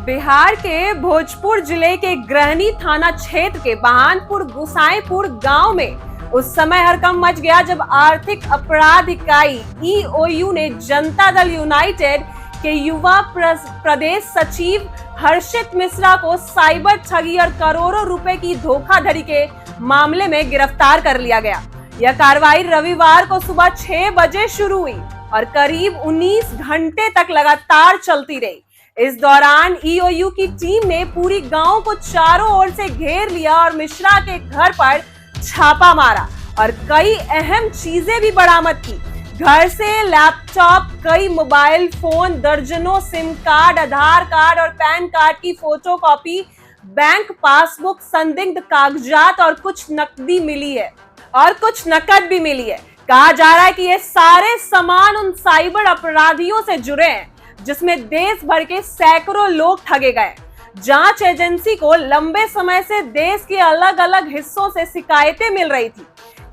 बिहार के भोजपुर जिले के गृहनी थाना क्षेत्र के बहानपुर गुसाईपुर गांव में उस समय हड़कंप मच गया जब आर्थिक अपराध इकाई ईओयू ने जनता दल यूनाइटेड के युवा प्रदेश सचिव हर्षित मिश्रा को साइबर ठगी और करोड़ों रुपए की धोखाधड़ी के मामले में गिरफ्तार कर लिया गया। यह कार्रवाई रविवार को सुबह 6 बजे शुरू हुई और करीब 19 घंटे तक लगातार चलती रही। इस दौरान ईओयू की टीम ने पूरी गांव को चारों ओर से घेर लिया और मिश्रा के घर पर छापा मारा और कई अहम चीजें भी बरामद की। घर से लैपटॉप, कई मोबाइल फोन, दर्जनों सिम कार्ड, आधार कार्ड और पैन कार्ड की फोटोकॉपी, बैंक पासबुक, संदिग्ध कागजात और कुछ नकदी मिली है और कुछ नकद भी मिली है। कहा जा रहा है कि ये सारे सामान उन साइबर अपराधियों से जुड़े हैं जिसमें देश भर के सैकड़ों लोग ठगे गए। जांच एजेंसी को लंबे समय से देश के अलग अलग हिस्सों से शिकायतें मिल रही थी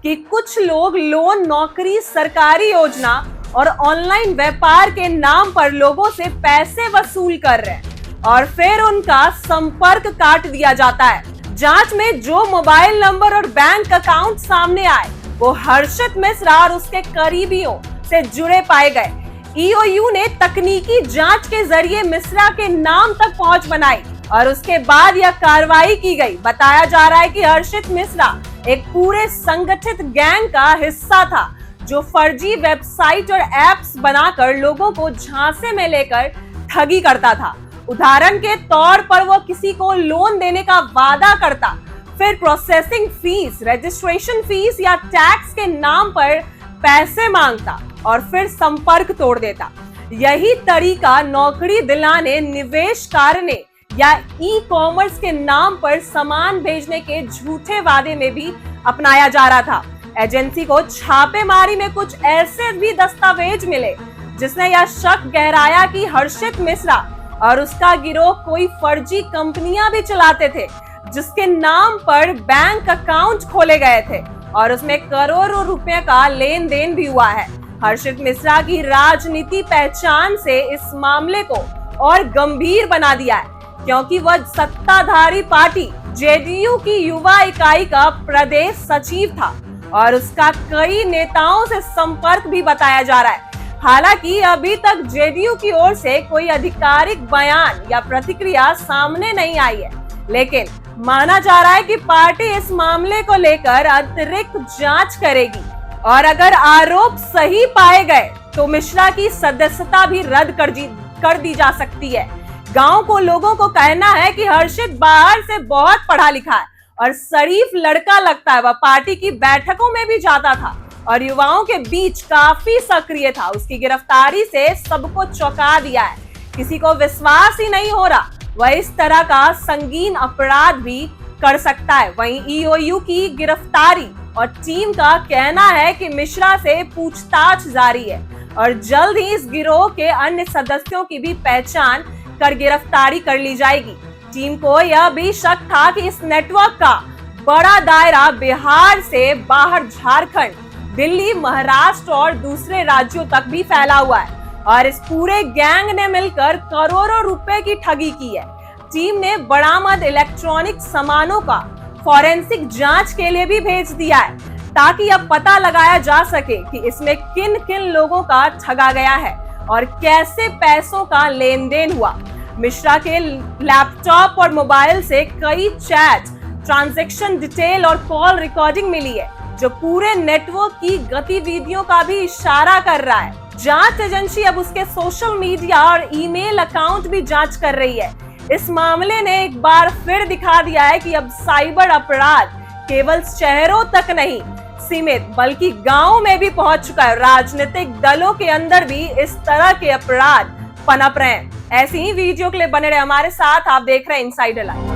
कि कुछ लोग लोन, नौकरी, सरकारी योजना और ऑनलाइन व्यापार के नाम पर लोगों से पैसे वसूल कर रहे हैं और फिर उनका संपर्क काट दिया जाता है। जांच में जो मोबाइल नंबर और बैंक अकाउंट सामने आए वो हर्षित मिश्रा और उसके करीबियों से जुड़े पाए गए। ईओयू ने तकनीकी जांच के जरिए मिश्रा के नाम तक पहुंच बनाई और उसके बाद यह कार्रवाई की गई। बताया जा रहा है कि हर्षित मिश्रा एक पूरे संगठित गैंग का हिस्सा था जो फर्जी वेबसाइट और एप्स बनाकर लोगों को झांसे में लेकर ठगी करता था। उदाहरण के तौर पर वो किसी को लोन देने का वादा करता, फिर प्रोसेसिंग फीस, रजिस्ट्रेशन फीस या टैक्स के नाम पर पैसे मांगता और फिर संपर्क तोड़ देता। यही तरीका नौकरी दिलाने, निवेश करने या ई कॉमर्स के नाम पर सामान भेजने के झूठे वादे में भी अपनाया जा रहा था। एजेंसी को छापेमारी में कुछ ऐसे भी दस्तावेज मिले जिसने यह शक गहराया कि हर्षित मिश्रा और उसका गिरोह कोई फर्जी कंपनियां भी चलाते थे जिसके नाम पर बैंक अकाउंट खोले गए थे और उसमें करोड़ों रुपए का लेन देन भी हुआ है। हर्षित मिश्रा की राजनीति पहचान से इस मामले को और गंभीर बना दिया है क्योंकि वह सत्ताधारी पार्टी जेडीयू की युवा इकाई का प्रदेश सचिव था और उसका कई नेताओं से संपर्क भी बताया जा रहा है। हालांकि अभी तक जेडीयू की ओर से कोई आधिकारिक बयान या प्रतिक्रिया सामने नहीं आई है, लेकिन माना जा रहा है कि पार्टी इस मामले को लेकर अतिरिक्त जांच करेगी और अगर आरोप सही पाए गए तो मिश्रा की सदस्यता भी रद्द कर दी जा सकती है। गांव को लोगों को कहना है कि हर्षित बाहर से बहुत पढ़ा लिखा है और शरीफ लड़का लगता है। वह पार्टी की बैठकों में भी जाता था और युवाओं के बीच काफी सक्रिय था। उसकी गिरफ्तारी से सबको चौंका दिया है। किसी को विश्वास ही नहीं हो रहा वह इस तरह का संगीन अपराध भी कर सकता है। वहीं ईओयू की गिरफ्तारी और टीम का कहना है कि मिश्रा से पूछताछ जारी है और जल्द ही इस गिरोह के अन्य सदस्यों की भी पहचान कर गिरफ्तारी कर ली जाएगी। टीम को यह भी शक था कि इस नेटवर्क का बड़ा दायरा बिहार से बाहर झारखंड, दिल्ली, महाराष्ट्र और दूसरे राज्यों तक भी फैला हुआ है और इस पूरे गैंग ने मिलकर करोड़ों रुपए की ठगी की है। टीम ने बरामद इलेक्ट्रॉनिक सामानों का फॉरेंसिक जांच के लिए भी भेज दिया है ताकि अब पता लगाया जा सके कि इसमें किन किन लोगों का ठगा गया है और कैसे पैसों का लेन देन हुआ। मिश्रा के लैपटॉप और मोबाइल से कई चैट, ट्रांजैक्शन डिटेल और कॉल रिकॉर्डिंग मिली है जो पूरे नेटवर्क की गतिविधियों का भी इशारा कर रहा है। जांच एजेंसी अब उसके सोशल मीडिया और ईमेल अकाउंट भी जांच कर रही है। इस मामले ने एक बार फिर दिखा दिया है कि अब साइबर अपराध केवल शहरों तक नहीं सीमित बल्कि गांव में भी पहुंच चुका है। राजनीतिक दलों के अंदर भी इस तरह के अपराध पनप रहे हैं। ऐसी ही वीडियो के लिए बने रहे हमारे साथ। आप देख रहे हैं इनसाइडर लाइव।